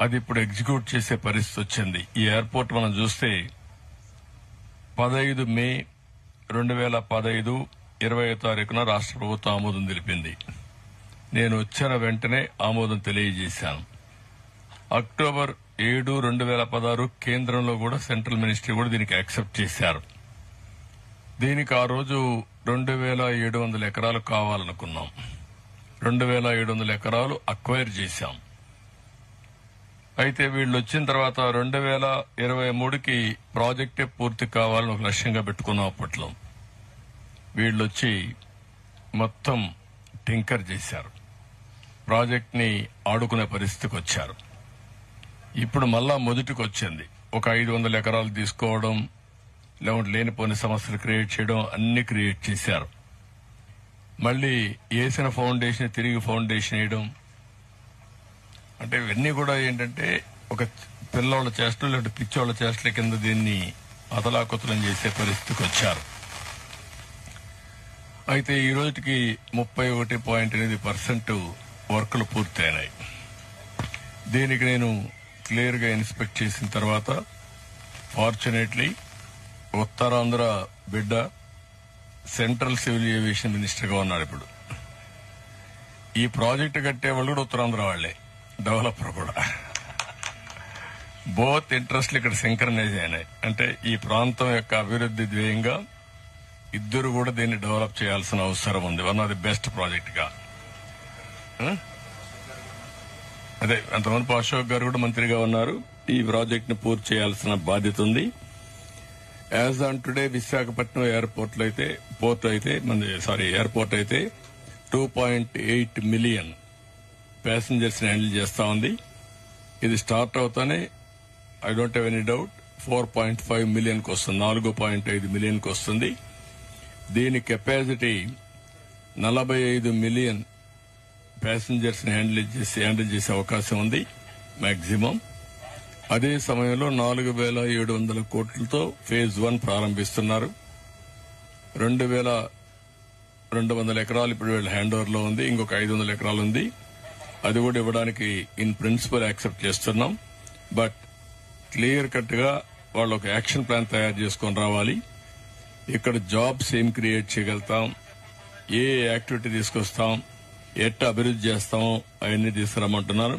అది ఇప్పుడు ఎగ్జిక్యూట్ చేసే పరిస్థితి వచ్చింది. ఈ ఎయిర్పోర్ట్ మనం చూస్తే 15 మే 2015 20వ తారీఖున రాష్ట్ర ప్రభుత్వం ఆమోదం తెలిపింది. నేను వచ్చిన వెంటనే ఆమోదం తెలియజేశాను. అక్టోబర్ 7, 2016 కేంద్రంలో కూడా సెంట్రల్ మినిస్ట్రీ కూడా దీనికి యాక్సెప్ట్ చేశారు. దీనికి ఆ రోజు 2700 ఎకరాలు కావాలనుకున్నాం. 2700 ఎకరాలు అక్వైర్ చేశాం. అయితే వీళ్ళు వచ్చిన తర్వాత 2023కి ప్రాజెక్టే పూర్తి కావాలని ఒక లక్ష్యంగా పెట్టుకున్నాం. అప్పట్లో వీళ్ళొచ్చి మొత్తం టింకర్ చేశారు. ప్రాజెక్ట్ ని ఆడుకునే పరిస్థితికి వచ్చారు. ఇప్పుడు మళ్ళా మొదటికి వచ్చింది. ఒక 500 ఎకరాలు తీసుకోవడం, లేకుంటే లేనిపోని సమస్యలు క్రియేట్ చేయడం, అన్ని క్రియేట్ చేశారు. మళ్లీ వేసిన ఫౌండేషన్ తిరిగి ఫౌండేషన్ వేయడం, అంటే ఇవన్నీ కూడా ఏంటంటే ఒక పిల్లోళ్ల చేష్టలు లేదంటే పిచ్చోళ్ల చేష్టల కింద దీన్ని అతలాకుతలం చేసే పరిస్థితికి వచ్చారు. అయితే ఈ రోజుకి 31.8% వర్కులు పూర్తయినాయి. దీనికి నేను క్లియర్ గా ఇన్స్పెక్ట్ చేసిన తర్వాత ఫార్చునేట్లీ ఉత్తరాంధ్ర బిడ్డ సెంట్రల్ సివిల్ ఏవియేషన్ మినిస్టర్ గా ఉన్నాడు. ఇప్పుడు ఈ ప్రాజెక్టు కట్టే వాళ్ళు కూడా ఉత్తరాంధ్ర వాళ్లే, డెవలపర్ కూడా. బోత్ ఇంట్రెస్ట్లు ఇక్కడ సింక్రనైజ్ అయినాయి. అంటే ఈ ప్రాంతం యొక్క అభివృద్ది ధ్యేయంగా ఇద్దరు కూడా దీన్ని డెవలప్ చేయాల్సిన అవసరం ఉంది. One of the best project గా. అదే అంతమంది అశోక్ గారు కూడా మంత్రిగా ఉన్నారు. ఈ ప్రాజెక్ట్ ని పూర్తి చేయాల్సిన బాధ్యత ఉంది. As on today Visakhapatnam airport అయితే 2.8 మిలియన్ ప్యాసింజర్స్ ని హ్యాండిల్ చేస్తా ఉంది. ఇది స్టార్ట్ అవుతానే I don't have any doubt 4.5 million కు వస్తుంది, 4.5 మిలియన్ కు వస్తుంది. దీని కెపాసిటీ 45 మిలియన్ ప్యాసింజర్స్ ని హ్యాండిల్ చేసే అవకాశం ఉంది మాక్సిమం. అదే సమయంలో 4,700 కోట్లతో ఫేజ్ 1 ప్రారంభిస్తున్నారు. 2,200 ఎకరాలు ఇప్పుడు వీళ్ళ హ్యాండ్ ఓవర్ లో ఉంది. ఇంకొక 500 ఎకరాలు ఉంది. అది కూడా ఇవ్వడానికి ఇన్ ప్రిన్సిపల్ యాక్సెప్ట్ చేస్తున్నాం. బట్ క్లియర్ కట్ గా వాళ్ళు ఒక యాక్షన్ ప్లాన్ తయారు చేసుకొని రావాలి. ఇక్కడ జాబ్స్ ఏం క్రియేట్ చేయగలుగుతాం, ఏ యాక్టివిటీ తీసుకొస్తాం, ఎట్లా అభివృద్ది చేస్తాం, అవన్నీ తీసుకురమ్మంటున్నారు.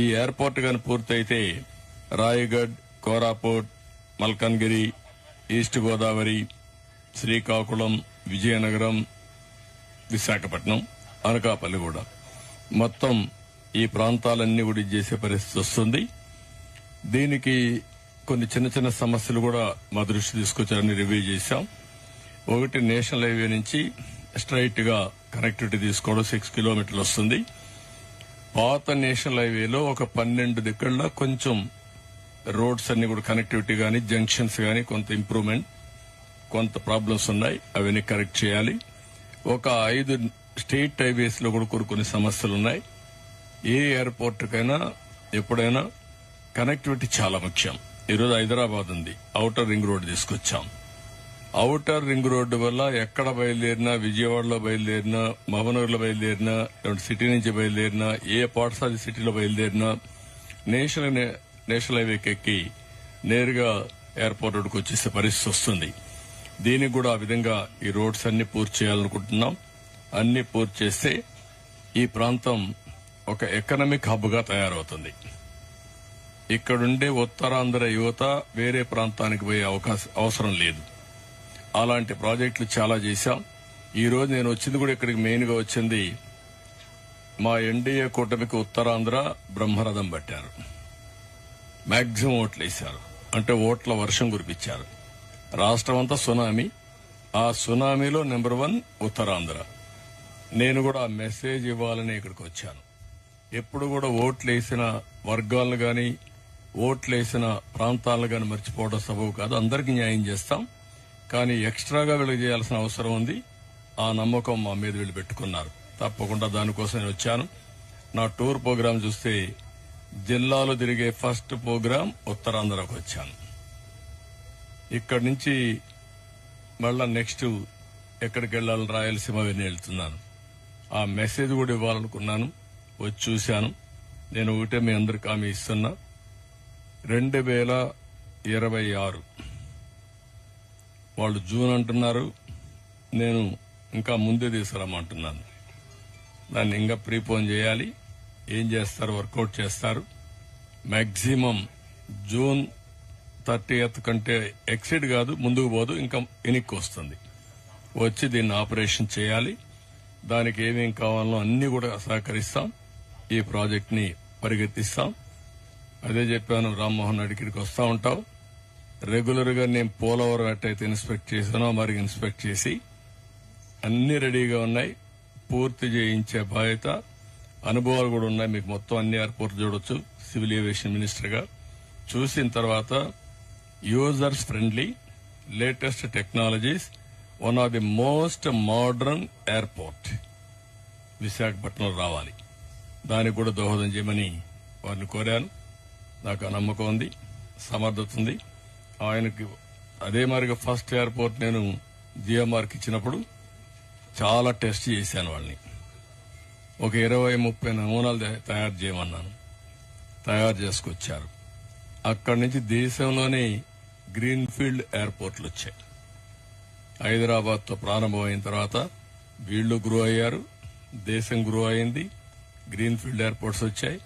ఈ ఎయిర్పోర్ట్ గాని పూర్తయితే రాయగఢ్, కోరాపుట్, మల్కన్గిరి, ఈస్ట్ గోదావరి, శ్రీకాకుళం, విజయనగరం, విశాఖపట్నం, అనకాపల్లి కూడా మొత్తం ఈ ప్రాంతాలన్నీ కూడా చేసే పరిస్థితి వస్తుంది. దీనికి కొన్ని చిన్న చిన్న సమస్యలు కూడా మా దృష్టి తీసుకొచ్చారని రివ్యూ చేశాం. ఒకటి, నేషనల్ హైవే నుంచి స్ట్రైట్ గా కనెక్టివిటీ తీసుకోవడం 6 కిలోమీటర్లు వస్తుంది. పాత నేషనల్ హైవేలో ఒక 12 దిక్కల్లో కొంచెం రోడ్స్ అన్ని కూడా కనెక్టివిటీ గానీ జంక్షన్స్ గానీ కొంత ఇంప్రూవ్మెంట్, కొంత ప్రాబ్లమ్స్ ఉన్నాయి. అవన్నీ కరెక్ట్ చేయాలి. ఒక 5 స్టేట్ హైవేస్ లో కూడా కొన్ని సమస్యలు ఉన్నాయి. ఏ ఎయిర్పోర్ట్ కైనా ఎప్పుడైనా కనెక్టివిటీ చాలా ముఖ్యం. ఈరోజు హైదరాబాద్ ఉంది, ఔటర్ రింగ్ రోడ్ తీసుకొచ్చాం. ఔటర్ రింగ్ రోడ్డు వల్ల ఎక్కడ బయలుదేరినా, విజయవాడలో బయలుదేరినా, మహబూబ్నగర్ లో బయలుదేరినా, సిటీ నుంచి బయలుదేరినా, ఏ పార్ట్స్ ఆఫ్ ది సిటీలో బయలుదేరినా నేషనల్ హైవేకి ఎక్కి నేరుగా ఎయిర్పోర్ట్ రోడ్డుకు వచ్చేసే పరిస్థితి వస్తుంది. దీనికి కూడా ఆ విధంగా ఈ రోడ్స్ అన్ని పూర్తి చేయాలనుకుంటున్నాం. అన్ని పూర్తి చేస్తే ఈ ప్రాంతం ఒక ఎకనామిక్ హబ్ గా తయారవుతుంది. ఇక్కడుండే ఉత్తరాంధ్ర యువత వేరే ప్రాంతానికి పోయే అవసరం లేదు. అలాంటి ప్రాజెక్టులు చాలా చేశాం. ఈ రోజు నేను వచ్చింది కూడా ఇక్కడికి మెయిన్ గా వచ్చింది, మా ఎన్డీఏ కూటమికి ఉత్తరాంధ్ర బ్రహ్మరథం పట్టారు. మాక్సిమం ఓట్లు వేశారు. అంటే ఓట్ల వర్షం కురిపించారు. రాష్ట్రం అంతా సునామీ. ఆ సునామీలో నెంబర్ 1 ఉత్తరాంధ్ర. నేను కూడా ఆ మెసేజ్ ఇవ్వాలని ఇక్కడికి వచ్చాను. ఎప్పుడు కూడా ఓట్లేసిన వర్గాలను గాని ఓట్లేసిన ప్రాంతాలను గాని మర్చిపోవడం సబబు కాదు. అందరికీ న్యాయం చేస్తాం. కానీ ఎక్స్ట్రాగా వీళ్ళకి చేయాల్సిన అవసరం ఉంది. ఆ నమ్మకం మా మీద వీళ్ళు పెట్టుకున్నారు. తప్పకుండా దానికోసం నేను వచ్చాను. నా టూర్ ప్రోగ్రాం చూస్తే జిల్లాలో తిరిగే ఫస్ట్ ప్రోగ్రాం ఉత్తరాంధ్రకు వచ్చాను. ఇక్కడి నుంచి మళ్ళా నెక్స్ట్ ఎక్కడికి వెళ్లాలని రాయలసీమ వెళ్తున్నాను. ఆ మెసేజ్ కూడా ఇవ్వాలనుకున్నాను. వచ్చి చూశాను. నేను ఒకటే మీ అందరికి హామీ ఇస్తున్నా, 2026 వాళ్ళు జూన్ అంటున్నారు, నేను ఇంకా ముందే తీసుకురమ్మంటున్నాను. దాన్ని ఇంకా ప్రీపోన్ చేయాలి. ఏం చేస్తారు, వర్కౌట్ చేస్తారు. మాక్సిమం జూన్ 30th కంటే ఎక్సిడ్ కాదు, ముందుకు పోదు, ఇంకా వెనక్కి వస్తుంది. వచ్చి దీన్ని ఆపరేషన్ చేయాలి. దానికి ఏమేం కావాలో అన్ని కూడా సహకరిస్తాం. ఈ ప్రాజెక్ట్ ని పరిగెత్తిస్తాం. అదే చెప్పాను, రామ్మోహన్ రెడ్డి ఇక్కడికి వస్తా ఉంటావు. రెగ్యులర్ గా నేను పోలవరం ఎట్టయితే ఇన్స్పెక్ట్ చేశానో మరి ఇన్స్పెక్ట్ చేసి అన్ని రెడీగా ఉన్నాయి. పూర్తి చేయించే బాధ్యత, అనుభవాలు కూడా ఉన్నాయి. మీకు మొత్తం అన్ని ఎయిర్పోర్ట్ చూడొచ్చు సివిల్ ఏవియేషన్ మినిస్టర్ గా. చూసిన తర్వాత users friendly, latest technologies, one of the most modern airport Visakhapatnam రావాలి. దానికి కూడా దోహదం చేయమని వారిని కోరాను. నాకు ఆ నమ్మకం ఉంది, సమర్థత ఉంది. ఆయనకి అదే మరిగా ఫస్ట్ ఎయిర్పోర్ట్ నేను జిఎంఆర్కి ఇచ్చినప్పుడు చాలా టెస్ట్ చేశాను. వాళ్ళని ఒక 20-30 నమూనాలు తయారు చేయమన్నాను. తయారు చేసుకొచ్చారు. అక్కడి నుంచి దేశంలోనే గ్రీన్ ఫీల్డ్ ఎయిర్పోర్ట్లు వచ్చాయి. హైదరాబాద్ తో ప్రారంభమైన తర్వాత వీళ్లు గ్రో అయ్యారు, దేశం గ్రో అయింది, గ్రీన్ ఫీల్డ్ ఎయిర్పోర్ట్స్ వచ్చాయి.